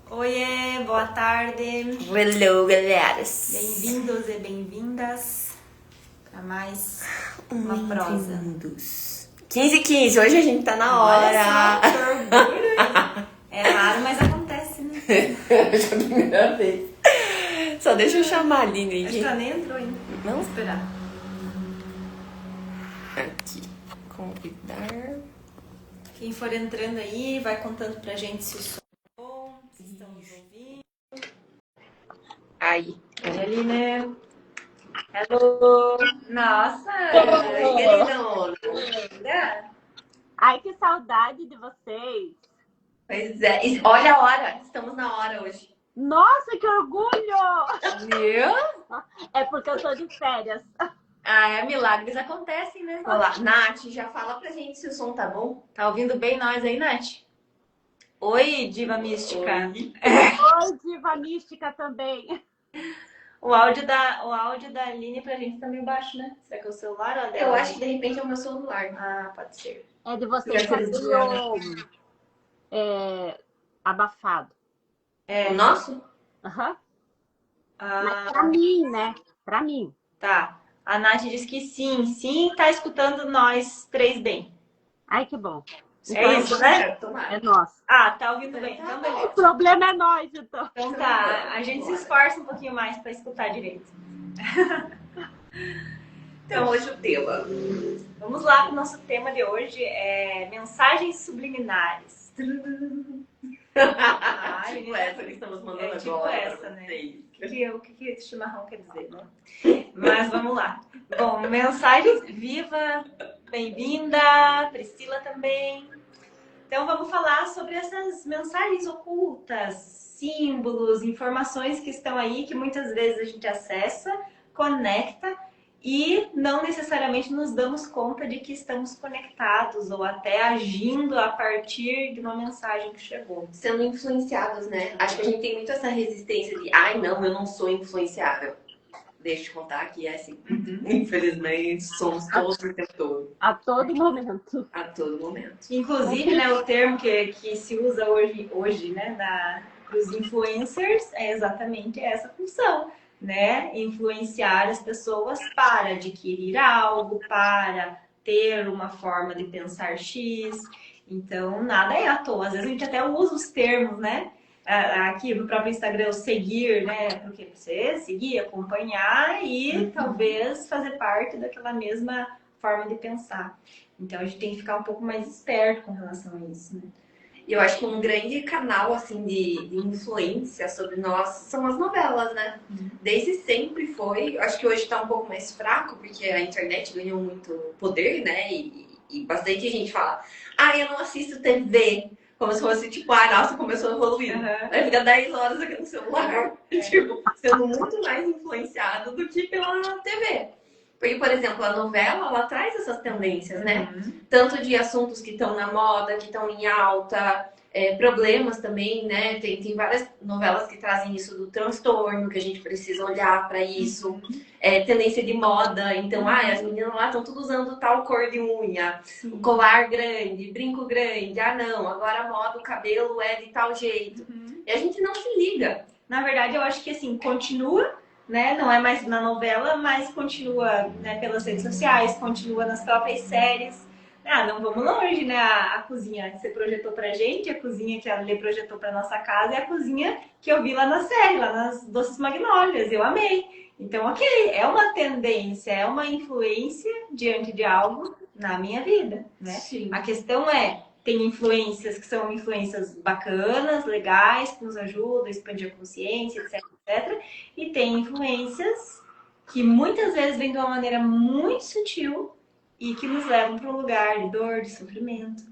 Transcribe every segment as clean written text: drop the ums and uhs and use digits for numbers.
Oiê, boa tarde. Hello, galera. Bem-vindos e bem-vindas para mais uma prosa. Bem-vindos. 15h15, hoje a gente tá na Olha hora. só, que orgulho. É raro, mas acontece, né? Hoje é a primeira vez. Só deixa eu chamar a Aline Acho que aqui. ela nem entrou ainda. Não? Vamos esperar. Aqui. Convidar. Quem for entrando aí, vai contando pra gente se o som é bom, se estamos ouvindo. Aí. Oi, Aline. Hello. Nossa, Queridona. linda. Ai, que saudade de vocês! Pois é. Olha a hora. Estamos na hora hoje. Nossa, que orgulho! Viu? É porque eu tô de férias. Milagres acontecem, né? Olha lá. Nath, já fala pra gente se o som tá bom. Tá ouvindo bem nós aí, Nath? Oi, diva mística. Oi. Oi, diva mística também. O áudio da Aline pra gente tá meio baixo, né? Será que é o celular ou a dela? Eu acho que de repente é o meu celular. Ah, pode ser. É de vocês, tá meio abafado. É. O nosso? Aham. Mas Ah, pra mim, né? Pra mim. tá. A Nath disse que sim, tá escutando nós três bem. Ai, que bom. É isso, né? Tomara. É nosso. Ah, tá ouvindo bem. Então, O beleza. problema é nós, então. Então tá, a gente se esforça um pouquinho mais pra escutar direito. Então, hoje o tema. Vamos lá pro nosso tema de hoje, mensagens subliminares. Tipo essa que estamos mandando tipo agora. essa, né? Vocês. O que esse chimarrão quer dizer, né? Mas vamos lá. Bom, mensagens viva, bem-vinda, Priscila também. Então vamos falar sobre essas mensagens ocultas, símbolos, informações que estão aí, que muitas vezes a gente acessa, conecta e não necessariamente nos damos conta de que estamos conectados ou até agindo a partir de uma mensagem que chegou. Sendo influenciados, né? Acho que a gente tem muito essa resistência de ai, não, eu não sou influenciável. Deixa eu te contar que é assim. Infelizmente, somos todos o tempo todo. A todo momento. A todo momento. Inclusive, né, o termo que se usa hoje né, para os influencers é exatamente essa função, né? Influenciar as pessoas para adquirir algo, para ter uma forma de pensar X. Então, nada é à toa. Às vezes a gente até usa os termos, né? Aqui no próprio Instagram, o seguir, né? Porque você seguir, acompanhar e talvez fazer parte daquela mesma forma de pensar. Então a gente tem que ficar um pouco mais esperto com relação a isso, né? E eu acho que um grande canal, assim, de influência sobre nós são as novelas, né? Desde sempre foi. Eu acho que hoje tá um pouco mais fraco, porque a internet ganhou muito poder, né? E bastante gente fala, eu não assisto TV. Como se fosse, tipo, nossa, começou a evoluir. Aí fica 10 horas aqui no celular, tipo, sendo muito mais influenciado do que pela TV. Porque, por exemplo, a novela, ela traz essas tendências, né? Tanto de assuntos que estão na moda, que estão em alta, problemas também, né? Tem várias novelas que trazem isso do transtorno, que a gente precisa olhar para isso. Tendência de moda, então, as meninas lá estão tudo usando tal cor de unha, o colar grande, brinco grande, não, agora a moda, o cabelo é de tal jeito. E a gente não se liga. Na verdade, eu acho que assim, continua, né? Não é mais na novela, mas continua, né, pelas redes sociais, continua nas próprias séries. Não vamos longe, né? A cozinha que você projetou pra gente, a cozinha que a Lê projetou pra nossa casa, é a cozinha que eu vi lá na série, lá nas Doces Magnólias. Eu amei. Então, ok, é uma tendência, é uma influência diante de algo na minha vida, né? Sim. A questão tem influências que são influências bacanas, legais, que nos ajudam a expandir a consciência, etc, etc. E tem influências que muitas vezes vêm de uma maneira muito sutil e que nos levam para um lugar de dor, de sofrimento.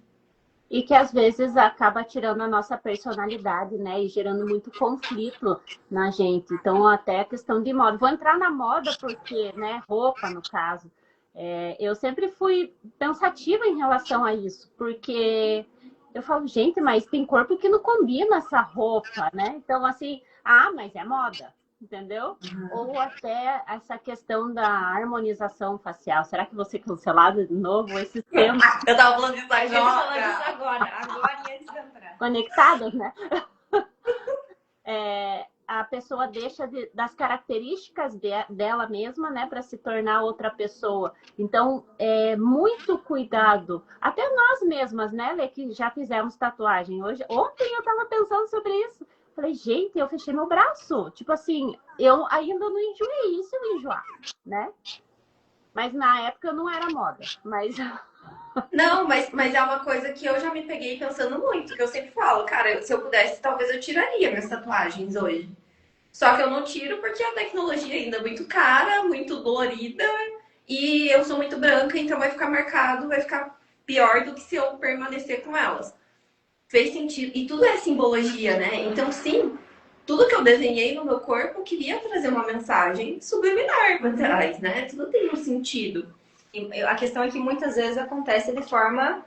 E que às vezes acaba tirando a nossa personalidade, né? E gerando muito conflito na gente. Então, até a questão de moda. Vou entrar na moda porque, né? Roupa, no caso. Eu sempre fui pensativa em relação a isso. Porque eu falo, gente, mas tem corpo que não combina essa roupa, né? Então, assim, mas é moda. Entendeu? Ou até essa questão da harmonização facial. Será que vou ser cancelada de novo esses tempos? Eu tava falando disso A gente fala disso agora ia desentrar. Conectadas, né? a pessoa deixa das características dela mesma, né, para se tornar outra pessoa. Então, muito cuidado. Até nós mesmas, né, Lê, que já fizemos tatuagem. Ontem eu estava pensando sobre isso. Falei, gente, eu fechei meu braço. Tipo assim, eu ainda não enjoei. Isso eu enjoar, né? Mas na época eu não era moda. Mas... Não, mas é uma coisa que eu já me peguei pensando muito, que eu sempre falo, cara, se eu pudesse, talvez eu tiraria minhas tatuagens hoje. Só que eu não tiro porque a tecnologia ainda é muito cara, muito dolorida, e eu sou muito branca, então vai ficar marcado, vai ficar pior do que se eu permanecer com elas. Fez sentido. E tudo é simbologia, né? Então, sim, tudo que eu desenhei no meu corpo queria trazer uma mensagem subliminar por trás, né? Tudo tem um sentido. E a questão é que muitas vezes acontece de forma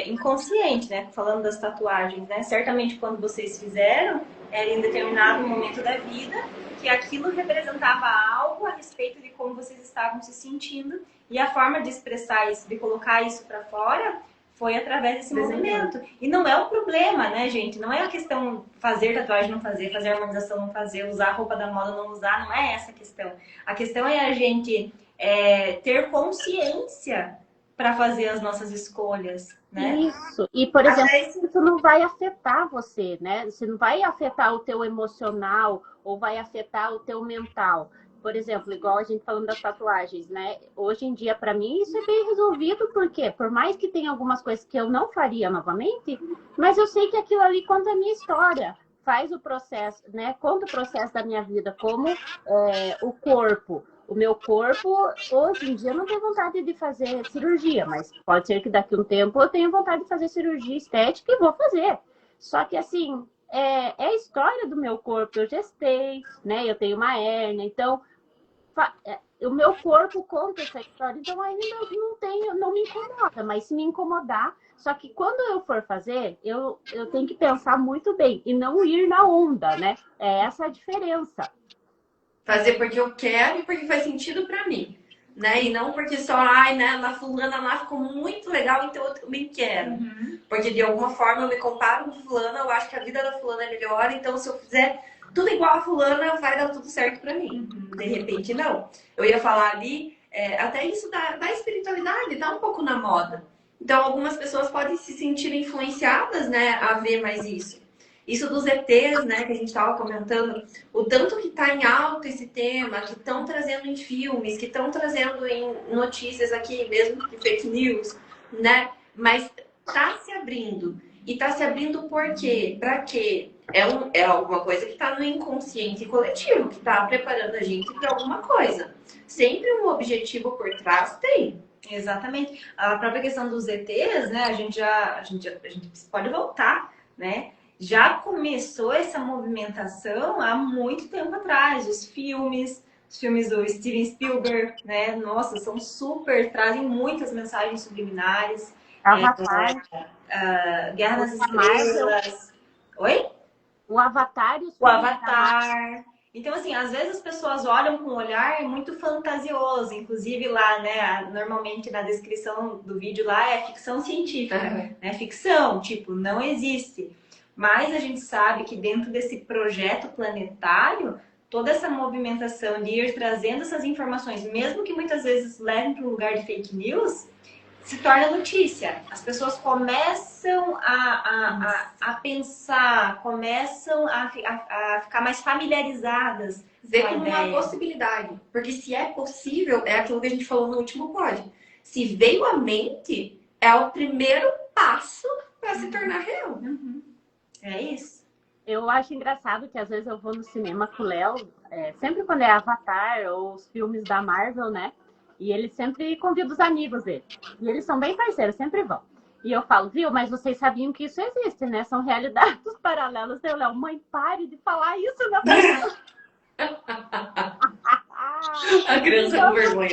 inconsciente, né? Falando das tatuagens, né? Certamente quando vocês fizeram, era em determinado momento da vida que aquilo representava algo a respeito de como vocês estavam se sentindo, e a forma de expressar isso, de colocar isso para fora, foi através desse movimento. E não é um problema, né, gente? Não é a questão fazer tatuagem, não fazer, fazer harmonização, não fazer, usar a roupa da moda, não usar, não é essa a questão. A questão é a gente ter consciência para fazer as nossas escolhas, né? Isso. E, por exemplo, isso não vai afetar você, né? Você não vai afetar o teu emocional ou vai afetar o teu mental. Por exemplo, igual a gente falando das tatuagens, né? Hoje em dia, para mim, isso é bem resolvido, porque por mais que tenha algumas coisas que eu não faria novamente, mas eu sei que aquilo ali conta a minha história, faz o processo, né? Conta o processo da minha vida, como o corpo. O meu corpo, hoje em dia, não tem vontade de fazer cirurgia, mas pode ser que daqui a um tempo eu tenha vontade de fazer cirurgia estética e vou fazer. Só que, assim, é a história do meu corpo. Eu gestei, né? Eu tenho uma hérnia, então o meu corpo conta essa história, então ainda não me incomoda, mas se me incomodar, só que quando eu for fazer, eu tenho que pensar muito bem e não ir na onda, né? É essa a diferença. Fazer porque eu quero e porque faz sentido pra mim, né? E não porque só, ai, né, na fulana lá ficou muito legal, então eu também quero. Uhum. Porque de alguma forma eu me comparo com fulana, eu acho que a vida da fulana é melhor, então se eu fizer tudo igual a fulana, vai dar tudo certo pra mim. Uhum. De repente, não. Eu ia falar ali, até isso da espiritualidade, tá um pouco na moda. Então, algumas pessoas podem se sentir influenciadas, né, a ver mais isso. Isso dos ETs, né, que a gente estava comentando, o tanto que está em alta esse tema, que estão trazendo em filmes, que estão trazendo em notícias aqui mesmo, de fake news, né? Mas está se abrindo. E está se abrindo por quê? Para quê? É alguma coisa que está no inconsciente coletivo, que está preparando a gente para alguma coisa. Sempre um objetivo por trás tem. Exatamente. A própria questão dos ETs, né? A gente pode voltar, né? Já começou essa movimentação há muito tempo atrás. Os filmes do Steven Spielberg, né? Nossa, são super, trazem muitas mensagens subliminares. Avatar. Guerra nas Estrelas. Oi? O Avatar e o Avatar. Então, assim, às vezes as pessoas olham com um olhar muito fantasioso. Inclusive lá, né, normalmente na descrição do vídeo lá é ficção científica, né? Ficção, tipo, não existe. Mas a gente sabe que dentro desse projeto planetário, toda essa movimentação de ir trazendo essas informações, mesmo que muitas vezes levem para um lugar de fake news, se torna notícia. As pessoas começam a pensar, começam a ficar mais familiarizadas. Ver como uma possibilidade. Porque se é possível, é aquilo que a gente falou no último pódio. Se veio à mente, é o primeiro passo para se tornar real. Uhum. É isso. Eu acho engraçado que às vezes eu vou no cinema com o Léo, sempre quando é Avatar ou os filmes da Marvel, né? E ele sempre convida os amigos dele. E eles são bem parceiros, sempre vão. E eu falo, viu, mas vocês sabiam que isso existe, né? São realidades paralelas. Eu, Léo, mãe, pare de falar isso na frente. A criança com vergonha.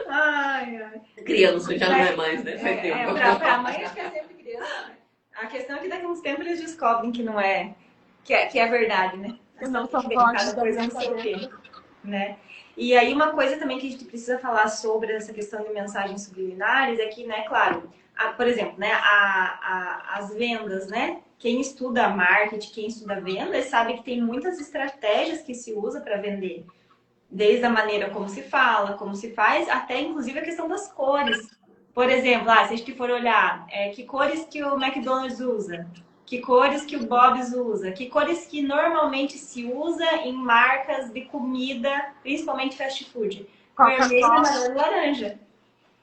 Ai. Criança já não é mais, né? Faz tempo. Pra mãe acho que é sempre criança. A questão é que daqui a uns tempos eles descobrem que não é, que é verdade, né? Eu não sou cada coisa não sei o quê, né? E aí uma coisa também que a gente precisa falar sobre essa questão de mensagens subliminares é que, né, claro, por exemplo, né, as vendas, né, quem estuda marketing, quem estuda vendas, sabe que tem muitas estratégias que se usa para vender. Desde a maneira como se fala, como se faz, até inclusive a questão das cores. Por exemplo, se a gente for olhar, que cores que o McDonald's usa, que cores que o Bob's usa, que cores que normalmente se usa em marcas de comida, principalmente fast food. Vermelho, amarelo e laranja.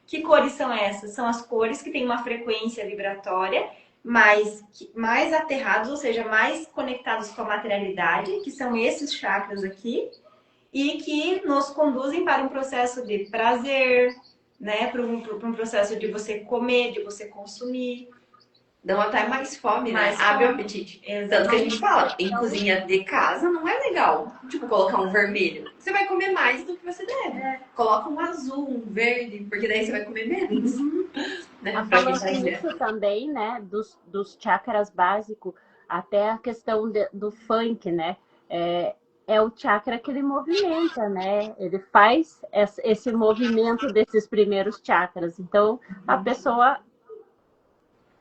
Que cores são essas? São as cores que têm uma frequência vibratória mais aterrados, ou seja, mais conectados com a materialidade, que são esses chakras aqui, e que nos conduzem para um processo de prazer, né? Para um processo de você comer, de você consumir. Dão até mais fome, né? Mais Abre o fome. apetite. Exatamente. Tanto que a gente fala, em cozinha de casa não é legal, tipo, colocar um vermelho. Você vai comer mais do que você deve. Coloca um azul, um verde, porque daí você vai comer menos. Né? Falando nisso também, né, dos chakras básicos, até a questão do funk, né? É o chakra que ele movimenta, né? Ele faz esse movimento desses primeiros chakras. Então, a pessoa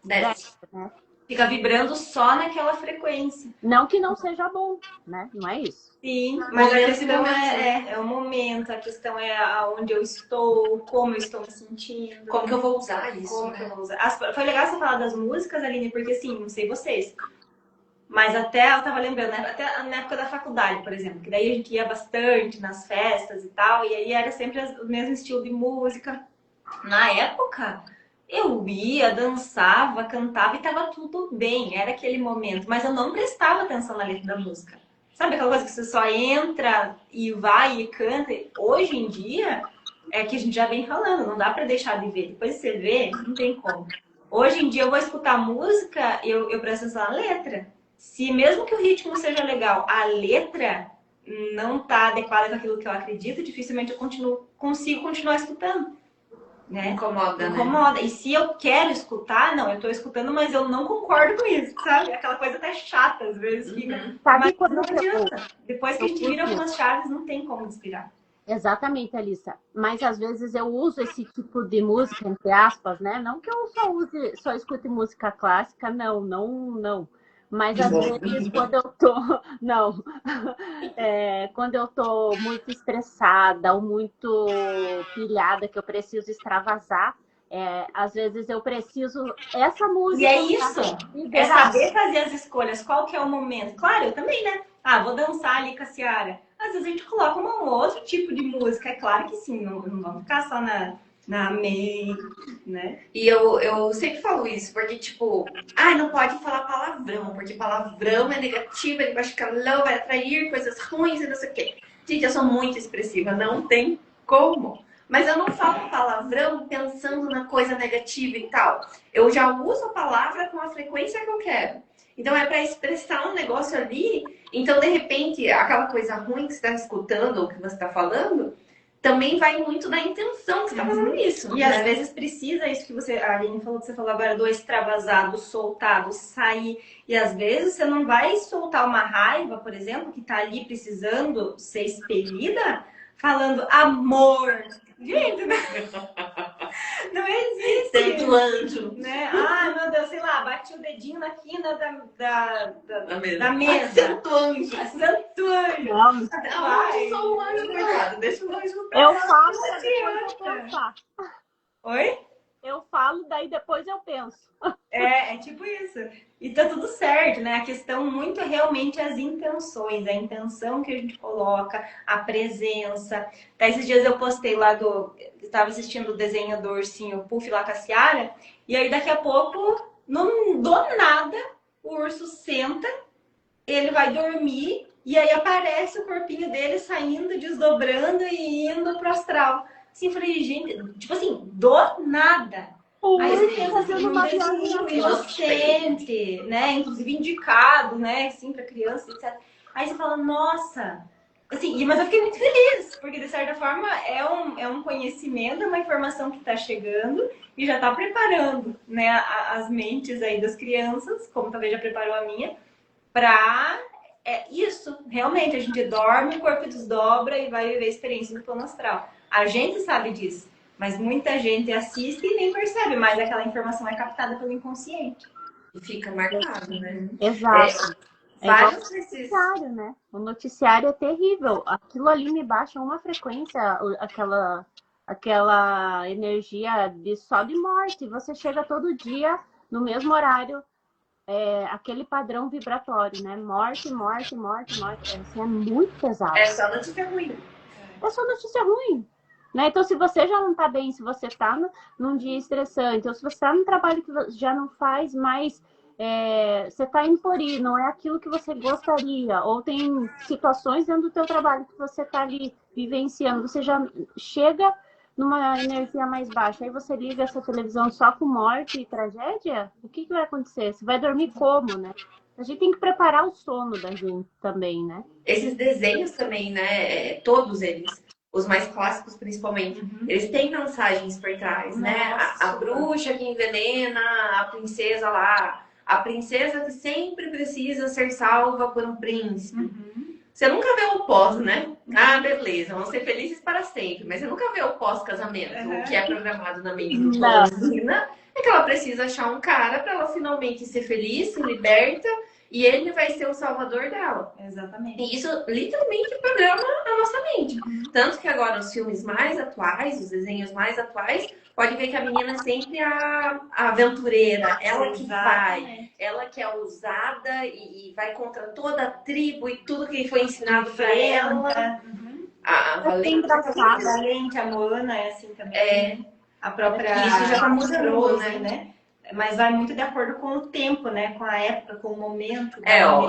desce, né? Fica vibrando só naquela frequência. Não que não seja bom, né? Não é isso. Sim, mas a questão é o momento, a questão é aonde eu estou, como eu estou me sentindo. Como que eu vou usar isso? Como que eu vou usar. Foi legal você falar das músicas, Aline, porque assim, não sei vocês, mas até eu tava lembrando, né? Até na época da faculdade, por exemplo, que daí a gente ia bastante nas festas e tal, e aí era sempre o mesmo estilo de música. Na época, eu ia, dançava, cantava e tava tudo bem, era aquele momento, mas eu não prestava atenção na letra da música. Sabe aquela coisa que você só entra e vai e canta? Hoje em dia, é que a gente já vem falando, não dá pra deixar de ver. Depois você vê, não tem como. Hoje em dia eu vou escutar música, eu presto atenção na letra. Se mesmo que o ritmo seja legal, a letra não tá adequada com aquilo que eu acredito, dificilmente eu consigo continuar escutando. Né? Incomoda, né? Incomoda. E se eu quero escutar, não, eu tô escutando, mas eu não concordo com isso, sabe? Aquela coisa até chata, às vezes. Fica. Sabe Mas não adianta. Depois que a gente vira algumas chaves, não tem como desvirar. Exatamente, Alissa. Mas às vezes eu uso esse tipo de música, entre aspas, né? Não que eu só escute música clássica, não. Mas às vezes quando eu tô. Não. Quando eu tô muito estressada ou muito pilhada, que eu preciso extravasar, às vezes eu preciso essa música. E é isso. É saber fazer as escolhas. Qual que é o momento? Claro, eu também, né? Vou dançar ali com a Ciara. Às vezes a gente coloca um outro tipo de música. É claro que sim, não vamos ficar só na meio, né? E eu sempre falo isso, porque tipo, não pode falar palavrão, porque palavrão é negativo, ele vai ficar louco, vai atrair coisas ruins e não sei o quê. Gente, eu sou muito expressiva, não tem como. Mas eu não falo palavrão pensando na coisa negativa e tal. Eu já uso a palavra com a frequência que eu quero. Então é para expressar um negócio ali. Então, de repente, aquela coisa ruim que você está escutando ou que você está falando, também vai muito da intenção que você está fazendo isso. E às vezes precisa isso que a Aline falou, que você falou agora, do extravasar, do soltar, do sair. E às vezes você não vai soltar uma raiva, por exemplo, que está ali precisando ser expelida, falando amor. Gente, não existe. Santo anjo. Né? Meu Deus, sei lá, bati o dedinho na quina da mesa. Santo anjo. Santo anjo. Eu sou um anjo, coitado. Deixa o anjo. Eu falo, mas depois eu pensar. Oi? Eu falo, daí depois eu penso. É tipo isso. E tá tudo certo, né? A questão muito é realmente as intenções, a intenção que a gente coloca, a presença. Até esses dias eu postei lá estava assistindo o desenho do ursinho Puff lá com a Ciara, e aí daqui a pouco, do nada, o urso senta, ele vai dormir, e aí aparece o corpinho dele saindo, desdobrando e indo pro astral. Assim, eu falei, gente, tipo assim, do nada. Aí você fazendo uma viagem inocente, né? Inclusive indicado, né? Assim, pra criança, etc. Aí você fala, nossa. Assim, mas eu fiquei muito feliz, porque de certa forma é um conhecimento, é uma informação que tá chegando e já tá preparando, né? As mentes aí das crianças, como talvez já preparou a minha, pra isso. Realmente, a gente dorme, o corpo desdobra e vai viver a experiência do plano astral. A gente sabe disso. Mas muita gente assiste e nem percebe, mas aquela informação é captada pelo inconsciente. e fica marcado, né? Exato. É igual o Vários desses. noticiário, né? O noticiário é terrível. Aquilo ali me baixa uma frequência, aquela energia só de morte. Você chega todo dia no mesmo horário, aquele padrão vibratório, né? Morte, morte, morte, morte. Assim, é muito pesado. É só notícia ruim. É só notícia ruim. Né? Então, se você já não está bem, se você está num dia estressante, ou se você está num trabalho que já não faz mais, você está indo por aí, não é aquilo que você gostaria, ou tem situações dentro do teu trabalho que você está ali vivenciando, você já chega numa energia mais baixa, aí você liga essa televisão só com morte e tragédia, o que vai acontecer? Você vai dormir como, né? A gente tem que preparar o sono da gente também, né? Esses desenhos também, né? Todos eles, os mais clássicos principalmente, eles têm mensagens por trás, né? A bruxa que envenena a princesa lá, a princesa que sempre precisa ser salva por um príncipe. Você nunca vê o pós, né? Ah, beleza, vão ser felizes para sempre, mas você nunca vê o pós-casamento, o que é programado na mente do menina é que ela precisa achar um cara para ela finalmente ser feliz, se liberta, e ele vai ser o salvador dela. Exatamente. E isso literalmente programa a nossa mente. Tanto que agora os filmes mais atuais, os desenhos mais atuais, pode ver que a menina é sempre a aventureira, ela que vai, ela que é ousada e vai contra toda a tribo e tudo que foi ensinado para ela. A Valente, a Moana é assim também. A própria isso já tá mudando, né? Mas vai muito de acordo com o tempo, né? Com a época, com o momento.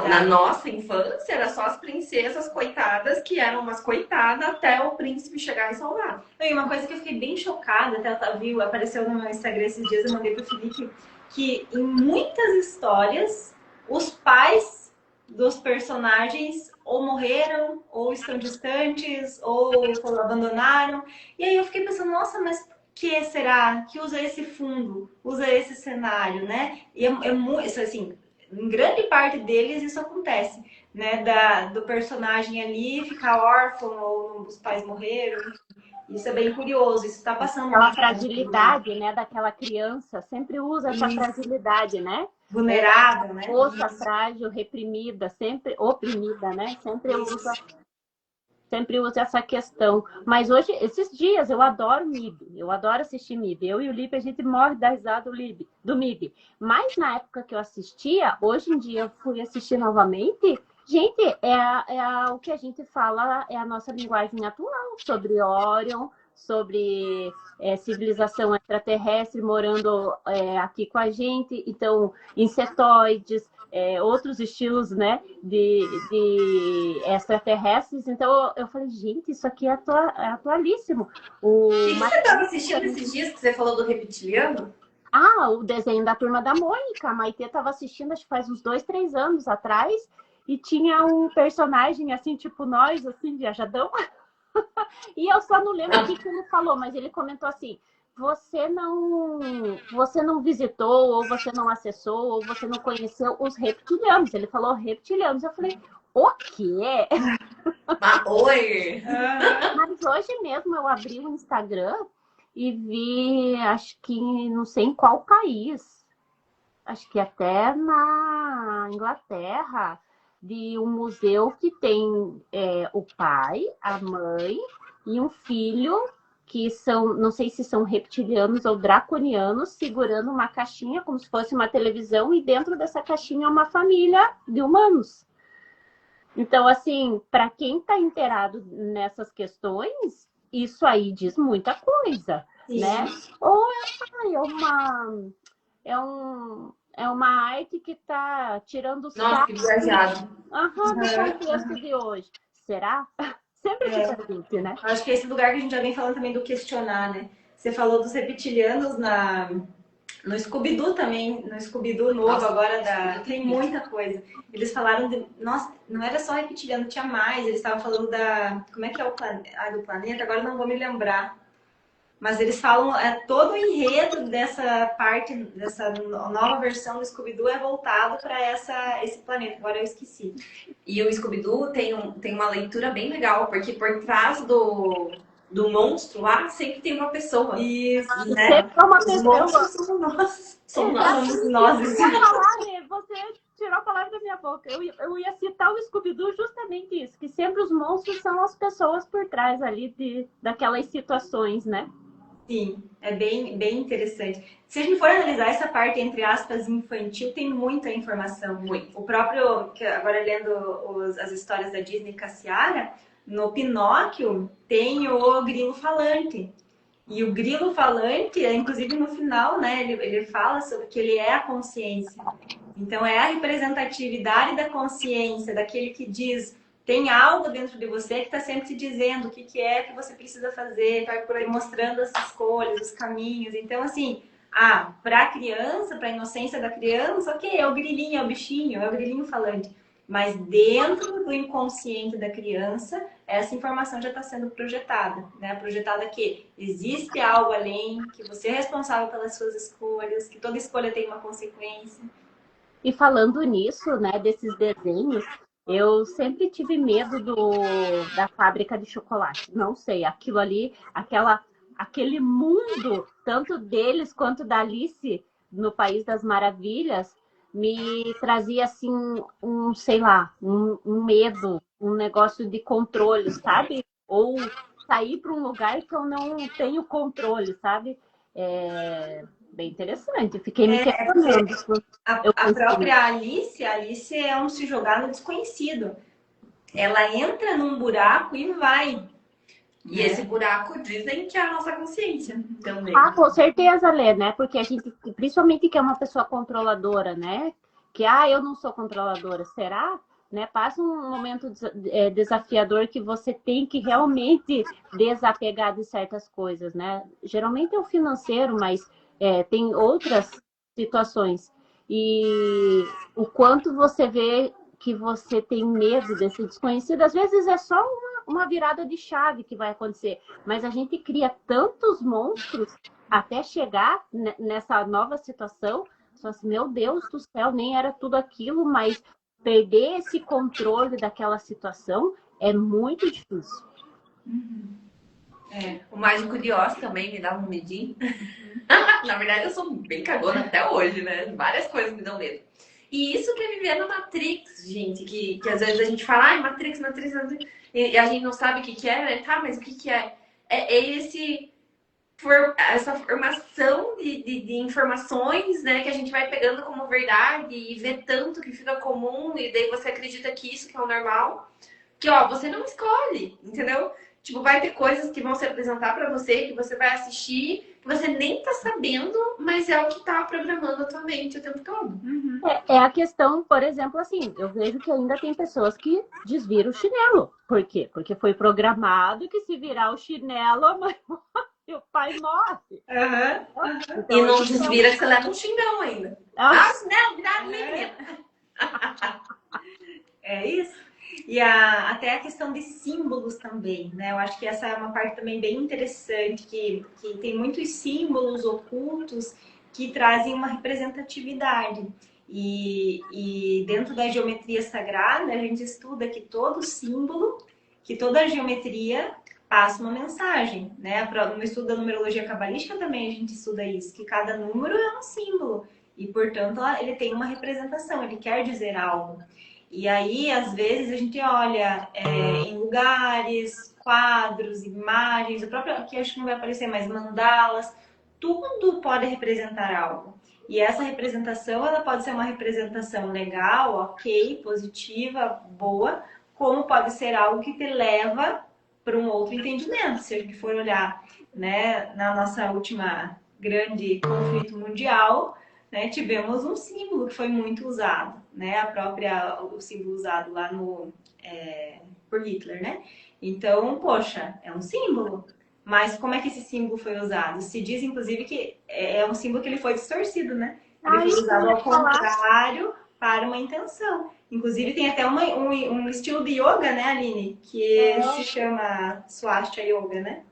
Na nossa infância era só as princesas coitadas que eram umas coitadas até o príncipe chegar e salvar. E uma coisa que eu fiquei bem chocada, até viu, apareceu no meu Instagram esses dias, eu mandei pro Felipe, que em muitas histórias os pais dos personagens ou morreram, ou estão distantes, ou abandonaram. E aí eu fiquei pensando, nossa, mas que será que usa esse fundo, usa esse cenário, né? E é muito, assim, em grande parte deles isso acontece, né? Do personagem ali ficar órfão ou os pais morreram. Isso é bem curioso, isso está passando. Aquela fragilidade, né, daquela criança, sempre usa essa fragilidade, né? Vulnerável, né? Moça frágil, reprimida, sempre oprimida, né? Sempre usa essa questão. Mas hoje, esses dias, eu adoro MIB. Eu adoro assistir MIB. Eu e o Lipe, a gente morre da risada do MIB. Mas na época que eu assistia, hoje em dia eu fui assistir novamente. Gente, o que a gente fala é a nossa linguagem atual sobre Orion, sobre civilização extraterrestre morando aqui com a gente. Então, insetoides, outros estilos, né, de extraterrestres. Então eu falei, gente, isso aqui é atualíssimo. O que você estava assistindo esses dias que você falou do reptiliano? O desenho da Turma da Mônica. A Maitê estava assistindo, acho que faz uns 2, 3 anos atrás, e tinha um personagem assim, tipo nós, assim, viajadão. E eu só não lembro o que ele falou, mas ele comentou assim: você não visitou, ou você não acessou, ou você não conheceu os reptilianos. Ele falou reptilianos. Eu falei, o quê? Oi! Mas hoje mesmo eu abri o Instagram e vi, acho que não sei em qual país, acho que até na Inglaterra, de um museu que tem o pai, a mãe e um filho que são, não sei se são reptilianos ou draconianos, segurando uma caixinha como se fosse uma televisão, e dentro dessa caixinha é uma família de humanos. Então, assim, para quem está inteirado nessas questões, isso aí diz muita coisa, né? Ou é uma arte que está tirando o sarro do contexto de hoje. Será? Sempre fica difícil, né? Acho que é esse lugar que a gente já vem falando também do questionar, né? Você falou dos reptilianos no Scooby-Doo também, no Scooby-Doo novo agora, tem muita coisa. Eles falaram nossa, não era só reptiliano, tinha mais. Eles estavam falando como é que é o do planeta, agora não vou me lembrar. Mas eles falam, todo o enredo dessa parte, dessa nova versão do Scooby-Doo é voltado para esse planeta. Agora eu esqueci. E o Scooby-Doo tem uma leitura bem legal, porque por trás do do monstro lá, sempre tem uma pessoa. Isso, né? Sempre é uma Os pessoa. monstros somos nós. Somos nós. Somos nós. Você tirou a palavra da minha boca. Eu ia citar o Scooby-Doo justamente isso, que sempre os monstros são as pessoas por trás ali daquelas situações, né? Sim, é bem interessante. Se a gente for analisar essa parte, entre aspas, infantil, tem muita informação. Muito. O próprio, que agora lendo as histórias da Disney com a Ciara, no Pinóquio tem o grilo falante. E o grilo falante, inclusive no final, né, ele fala sobre que ele é a consciência. Então é a representatividade da consciência, daquele que diz, tem algo dentro de você que está sempre te dizendo o que é que você precisa fazer, vai por aí mostrando as escolhas, os caminhos. Então, assim, para a criança, para a inocência da criança, ok, é o grilinho, é o bichinho, é o grilinho falante. Mas dentro do inconsciente da criança, essa informação já está sendo projetada, né? Projetada que existe algo além, que você é responsável pelas suas escolhas, que toda escolha tem uma consequência. E falando nisso, né, desses desenhos, eu sempre tive medo da fábrica de chocolate. Não sei, aquilo ali, aquele mundo, tanto deles quanto da Alice no País das Maravilhas, me trazia assim sei lá, um medo, um negócio de controle, sabe? Ou sair para um lugar que eu não tenho controle, sabe? Bem interessante. Fiquei me questionando. A própria Alice é um se jogar no desconhecido. Ela entra num buraco e vai. E esse buraco dizem que é a nossa consciência também. Com certeza, Lê, né? Porque a gente, principalmente que é uma pessoa controladora, né? Que, eu não sou controladora, será? Né? Passa um momento desafiador que você tem que realmente desapegar de certas coisas, né? Geralmente é o financeiro, mas tem outras situações. E o quanto você vê que você tem medo desse desconhecido, às vezes é só uma virada de chave que vai acontecer, mas a gente cria tantos monstros até chegar nessa nova situação, só assim, meu Deus do céu, nem era tudo aquilo, mas perder esse controle daquela situação é muito difícil. O Mágico de Oz também me dava um medinho. Na verdade, eu sou bem cagona até hoje, né? Várias coisas me dão medo. E isso que é viver na Matrix, gente, que às vezes a gente fala, Matrix, e a gente não sabe o que é, né? Tá, mas o que é? É essa formação de informações, né, que a gente vai pegando como verdade e vê tanto que fica comum, e daí você acredita que isso que é o normal, que, você não escolhe, entendeu? Tipo, vai ter coisas que vão se apresentar pra você, que você vai assistir, que você nem tá sabendo, mas é o que tá programando a tua mente o tempo todo. É a questão, por exemplo, assim, eu vejo que ainda tem pessoas que desviram o chinelo. Por quê? Porque foi programado que se virar o chinelo, a mãe morre, o pai morre. Então, e não desvira que você leva um xingão ainda. Chinelo virado, menina. É isso. E até a questão de símbolos também, né? Eu acho que essa é uma parte também bem interessante, que tem muitos símbolos ocultos que trazem uma representatividade. E dentro da geometria sagrada, a gente estuda que todo símbolo, que toda geometria passa uma mensagem, né? No estudo da numerologia cabalística também a gente estuda isso, que cada número é um símbolo e, portanto, ele tem uma representação, ele quer dizer algo. E aí, às vezes, a gente olha em lugares, quadros, imagens, o próprio, aqui acho que não vai aparecer mais, mandalas, tudo pode representar algo. E essa representação, ela pode ser uma representação legal, ok, positiva, boa, como pode ser algo que te leva para um outro entendimento. Se a gente for olhar, né, na nossa última grande conflito mundial, né, tivemos um símbolo que foi muito usado, né, o símbolo usado lá por Hitler, né? Então, poxa, é um símbolo. Mas como é que esse símbolo foi usado? Se diz, inclusive, que é um símbolo que ele foi distorcido, né? Ele foi usado ao contrário para uma intenção. Inclusive, tem até um estilo de yoga, né, Aline? Que se chama Swastika Yoga, né?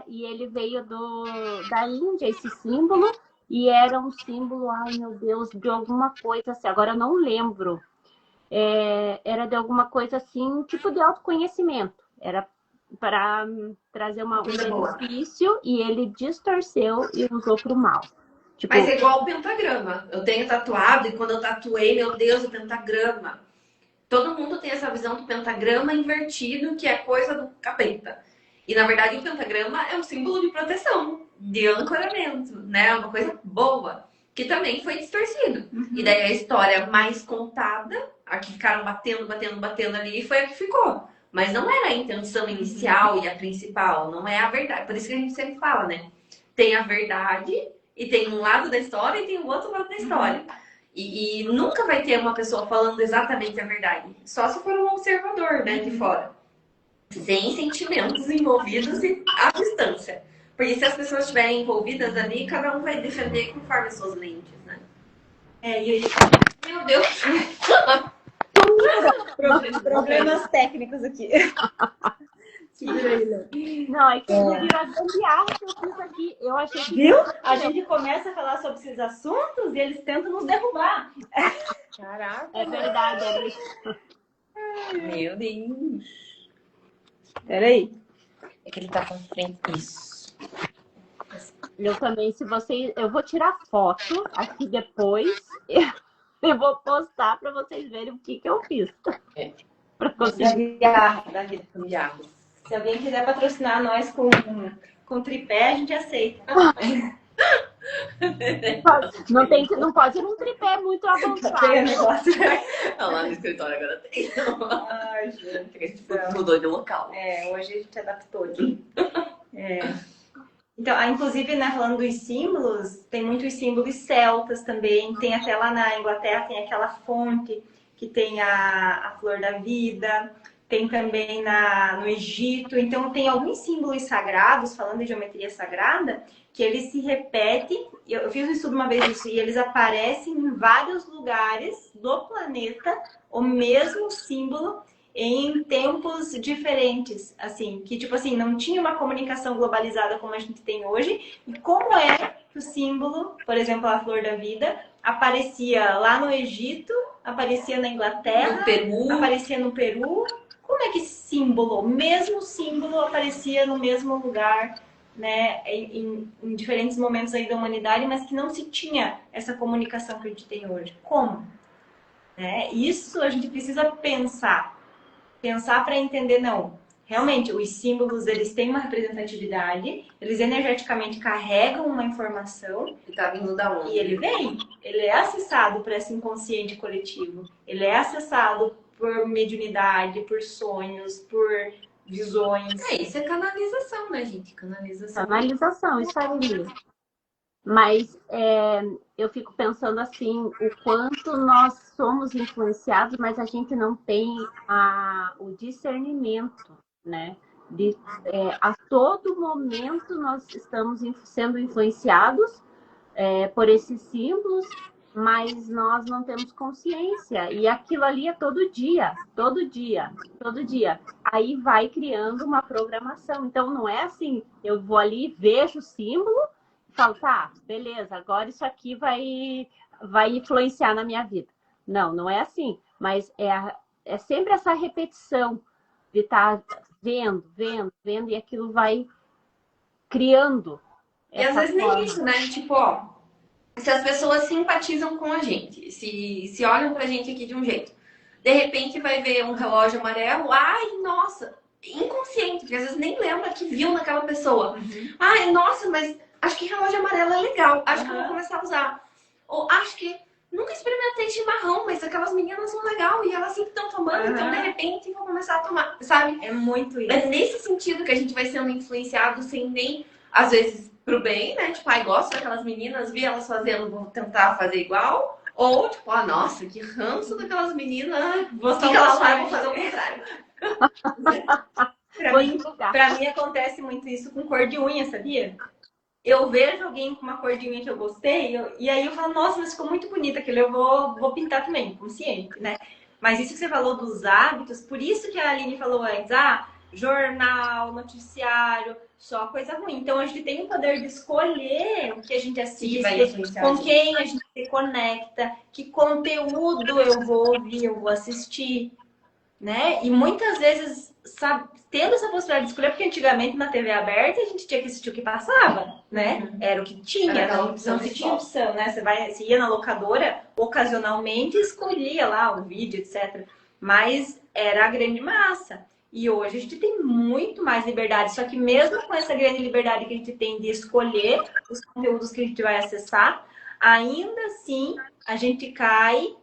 E ele veio da Índia, esse símbolo, e era um símbolo, ai meu Deus, de alguma coisa assim, agora eu não lembro. Era de alguma coisa assim, tipo de autoconhecimento. para trazer um Coisa boa. benefício e ele distorceu e usou para o mal. Tipo, Mas é igual o pentagrama. Eu tenho tatuado e quando eu tatuei, meu Deus, o pentagrama. Todo mundo tem essa visão do pentagrama invertido, que é coisa do capeta. E na verdade o pentagrama é um símbolo de proteção, de ancoramento, né? É uma coisa boa, que também foi distorcido. E daí a história mais contada, a que ficaram batendo ali, foi a que ficou. Mas não era a intenção inicial e a principal, não é a verdade. Por isso que a gente sempre fala, né? Tem a verdade e tem um lado da história e tem o outro lado da história. E nunca vai ter uma pessoa falando exatamente a verdade. Só se for um observador, né, de fora. Sem sentimentos envolvidos e à distância. Porque se as pessoas estiverem envolvidas ali, cada um vai defender conforme as suas lentes, né? Meu Deus! Problemas técnicos aqui. não, é que viu a gambiarra que eu fiz aqui. Eu achei que... Viu? A gente começa a falar sobre esses assuntos e eles tentam nos derrubar. Caraca! É verdade, Meu Deus! Peraí. É que ele tá com frente. Isso. Eu também, se vocês... Eu vou tirar foto aqui depois. Eu vou postar para vocês verem o que eu fiz. Para vocês... Gambiarra. Se alguém quiser patrocinar nós com tripé, a gente aceita. Não pode ser um tripé muito avançado. negócio. Lá no escritório agora tem. Ai, gente. A gente mudou de local. Hoje a gente adaptou aqui. Então, inclusive, né, falando dos símbolos, tem muitos símbolos celtas também. Tem até lá na Inglaterra, tem aquela fonte que tem a flor da vida. Tem também no Egito. Então, tem alguns símbolos sagrados, falando de geometria sagrada, que eles se repetem. Eu fiz um estudo uma vez disso, e eles aparecem em vários lugares do planeta, o mesmo símbolo, em tempos diferentes, assim, que tipo assim, não tinha uma comunicação globalizada como a gente tem hoje. E como é que o símbolo, por exemplo, a flor da vida, aparecia lá no Egito, aparecia na Inglaterra, no Peru. aparecia no Peru. Como é que esse símbolo, o mesmo símbolo, aparecia no mesmo lugar, né, em diferentes momentos aí da humanidade, mas que não se tinha essa comunicação que a gente tem hoje? Como? Isso a gente precisa pensar para entender, não. Realmente, os símbolos, eles têm uma representatividade, eles energeticamente carregam uma informação. E tá vindo da onde? E ele é acessado por esse inconsciente coletivo. Ele é acessado por mediunidade, por sonhos, por visões. Isso é canalização, né, gente? Canalização. Canalização, isso aí. Mas eu fico pensando assim, o quanto nós somos influenciados, mas a gente não tem o discernimento, né? A todo momento nós estamos sendo influenciados por esses símbolos, mas nós não temos consciência. E aquilo ali é todo dia, todo dia, todo dia. Aí vai criando uma programação. Então não é assim, eu vou ali, vejo o símbolo, falo, tá, beleza, agora isso aqui vai influenciar na minha vida. Não é assim. Mas é sempre essa repetição de estar vendo, e aquilo vai criando. E às vezes nem isso, né? Tipo, ó, se as pessoas simpatizam com a gente, se olham pra gente aqui de um jeito, de repente vai ver um relógio amarelo, ai, nossa, inconsciente, porque às vezes nem lembra que viu naquela pessoa. Ai, nossa, mas acho que relógio amarelo é legal, acho que eu vou começar a usar. Ou acho que nunca experimentei chimarrão, mas aquelas meninas são legal e elas sempre estão tomando, então de repente vou começar a tomar, sabe? É muito isso. É nesse sentido que a gente vai sendo influenciado sem nem, às vezes, pro bem, né? Tipo, ai, gosto daquelas meninas, vi elas fazendo, vou tentar fazer igual. Ou, tipo, nossa, que ranço daquelas meninas, vou que elas fazem, vou fazer o contrário. Pra mim acontece muito isso com cor de unha, sabia? Eu vejo alguém com uma cor de unha que eu gostei, e aí eu falo, nossa, mas ficou muito bonita aquilo, eu vou pintar também, consciente, né? Mas isso que você falou dos hábitos, por isso que a Aline falou antes, jornal, noticiário, só coisa ruim. Então a gente tem o poder de escolher o que a gente assiste, com quem a gente se conecta, que conteúdo eu vou ouvir, eu vou assistir, né? E muitas vezes, sabe, tendo essa possibilidade de escolher, porque antigamente na TV aberta a gente tinha que assistir o que passava, né? Era o que tinha, não se tinha opção, né? Você ia na locadora, ocasionalmente escolhia lá o vídeo, etc. Mas era a grande massa. E hoje a gente tem muito mais liberdade, só que mesmo com essa grande liberdade que a gente tem de escolher os conteúdos que a gente vai acessar, ainda assim a gente cai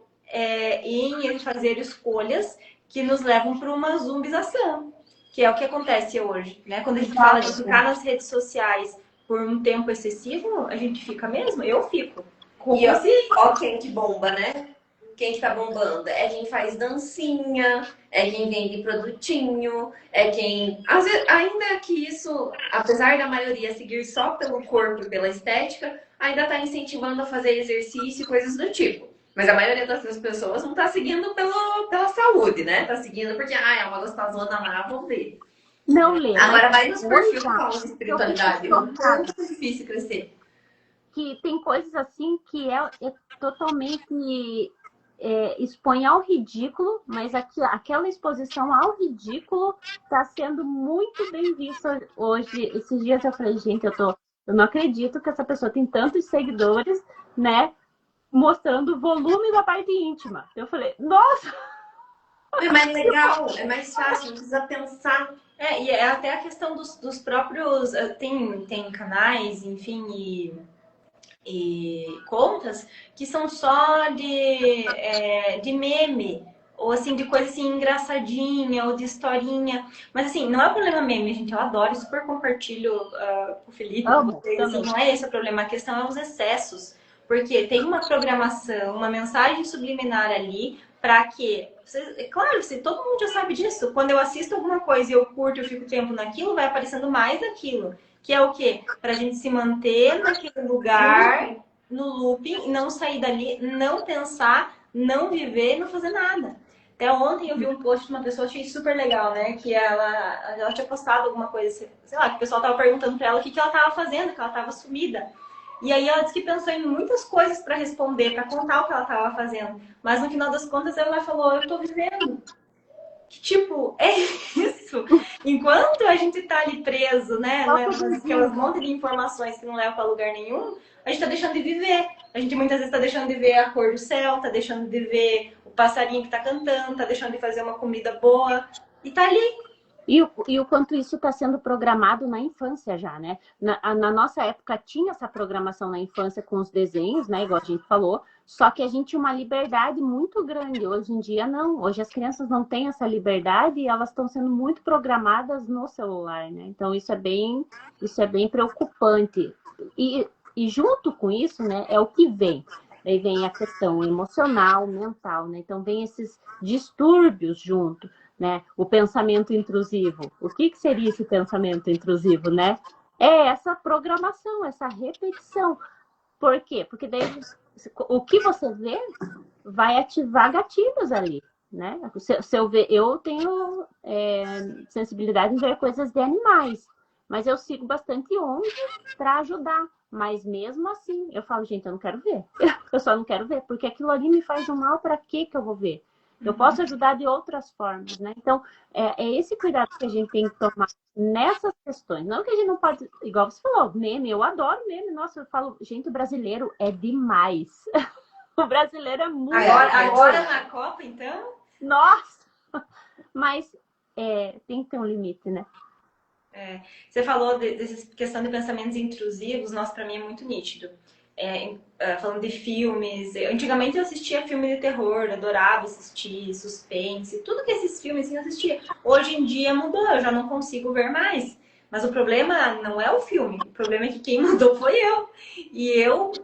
em fazer escolhas que nos levam para uma zumbização, que é o que acontece hoje, né? Quando a gente fala de ficar nas redes sociais por um tempo excessivo, a gente fica mesmo, eu fico. E ó quem que bomba, né? Quem que tá bombando? É quem faz dancinha, é quem vende produtinho, é quem... Às vezes, ainda que isso, apesar da maioria seguir só pelo corpo e pela estética, ainda tá incentivando a fazer exercício e coisas do tipo. Mas a maioria das pessoas não tá seguindo pela saúde, né? Tá seguindo porque, é uma gostosona lá, vou ver. Não lê. Agora vai nos perfis que falam de espiritualidade. É muito difícil crescer. Que tem coisas assim que é totalmente... expõe ao ridículo, mas aquela exposição ao ridículo está sendo muito bem vista hoje. Esses dias eu falei, gente, eu não acredito que essa pessoa tem tantos seguidores, né? Mostrando o volume da parte íntima. Eu falei, nossa! É mais legal, é mais fácil, não precisa pensar. E é até a questão dos próprios... Tem canais, enfim, e contas que são só de meme, ou assim, de coisa assim engraçadinha, ou de historinha. Mas assim, não é o problema meme, gente. Eu adoro, super compartilho com o Felipe, com vocês. Assim, não é esse o problema, a questão é os excessos. Porque tem uma programação, uma mensagem subliminar ali, para que... Claro, todo mundo já sabe disso. Quando eu assisto alguma coisa e eu curto, eu fico tempo naquilo, vai aparecendo mais daquilo. Que é o quê? Para a gente se manter naquele lugar, no looping, não sair dali, não pensar, não viver, não fazer nada. Até ontem eu vi um post de uma pessoa, achei super legal, né? Que ela tinha postado alguma coisa, sei lá, que o pessoal tava perguntando para ela o que ela tava fazendo, que ela tava sumida. E aí ela disse que pensou em muitas coisas para responder, para contar o que ela tava fazendo. Mas no final das contas ela falou, eu tô vivendo. Que tipo, é isso. Enquanto a gente tá ali preso, né? Aquelas monte de informações que não levam para lugar nenhum, a gente tá deixando de viver. A gente muitas vezes tá deixando de ver a cor do céu, tá deixando de ver o passarinho que tá cantando, tá deixando de fazer uma comida boa. E tá ali. E o quanto isso está sendo programado na infância já, né? Na nossa época tinha essa programação na infância com os desenhos, né? Igual a gente falou, só que a gente tinha uma liberdade muito grande. Hoje em dia, não. Hoje as crianças não têm essa liberdade e elas estão sendo muito programadas no celular, né? Então isso é bem preocupante. E junto com isso, né, é o que vem. Aí vem a questão emocional, mental, né? Então vem esses distúrbios junto. Né? O pensamento intrusivo. O que seria esse pensamento intrusivo, né? É essa programação, essa repetição. Por quê? Porque daí o que você vê vai ativar gatilhos ali, né? Se eu ver, eu tenho sensibilidade em ver coisas de animais, mas eu sigo bastante ONG para ajudar. Mas mesmo assim, eu falo, gente, eu não quero ver. Eu só não quero ver, porque aquilo ali me faz um mal, para que eu vou ver? Eu posso ajudar de outras formas, né? Então, é esse cuidado que a gente tem que tomar nessas questões. Não que a gente não pode... Igual você falou, meme, eu adoro meme. Nossa, eu falo, gente, o brasileiro é demais. O brasileiro é muito... Agora na Copa, então? Nossa! Mas tem que ter um limite, né? Você falou dessa questão de pensamentos intrusivos. Nossa, pra mim é muito nítido. Falando de filmes, antigamente eu assistia filme de terror, adorava assistir suspense, tudo que esses filmes assim, eu assistia. Hoje em dia mudou, eu já não consigo ver mais. Mas o problema não é o filme, o problema é que quem mudou foi eu. E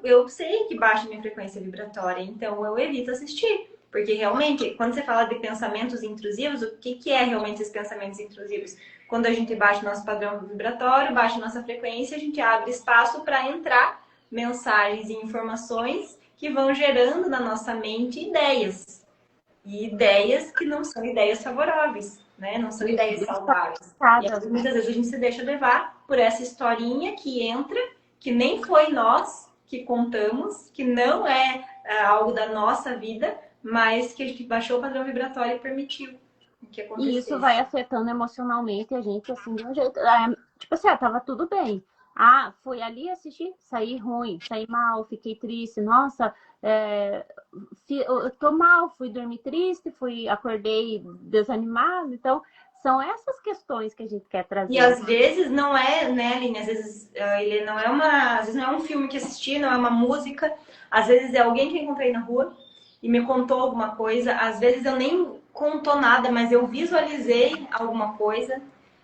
eu sei que baixa minha frequência vibratória, então eu evito assistir. Porque realmente, quando você fala de pensamentos intrusivos, o que é realmente esses pensamentos intrusivos? Quando a gente baixa o nosso padrão vibratório, baixa a nossa frequência, a gente abre espaço para entrar mensagens e informações que vão gerando na nossa mente ideias. E ideias que não são ideias favoráveis, né? Não são ideias saudáveis. E muitas vezes a gente se deixa levar por essa historinha que entra, que nem foi nós que contamos, que não é algo da nossa vida, mas que a gente baixou o padrão vibratório e permitiu. que E acontecesse. isso vai afetando emocionalmente a gente, assim, de um jeito. Tipo assim, tava tudo bem. Fui ali assistir, saí ruim, saí mal, fiquei triste. Nossa, eu tô mal, fui dormir triste, acordei desanimado. Então, são essas questões que a gente quer trazer. E às vezes não é, né, Aline? Às vezes ele não é às vezes não é um filme que assisti, não é uma música. Às vezes é alguém que eu encontrei na rua e me contou alguma coisa. Às vezes eu nem contou nada, mas eu visualizei alguma coisa.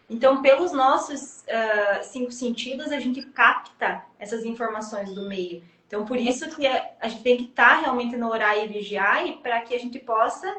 Então, pelos nossos 5 sentidos, a gente capta essas informações do meio. Então, por isso que a gente tem que estar realmente no orar e vigiar, e para que a gente possa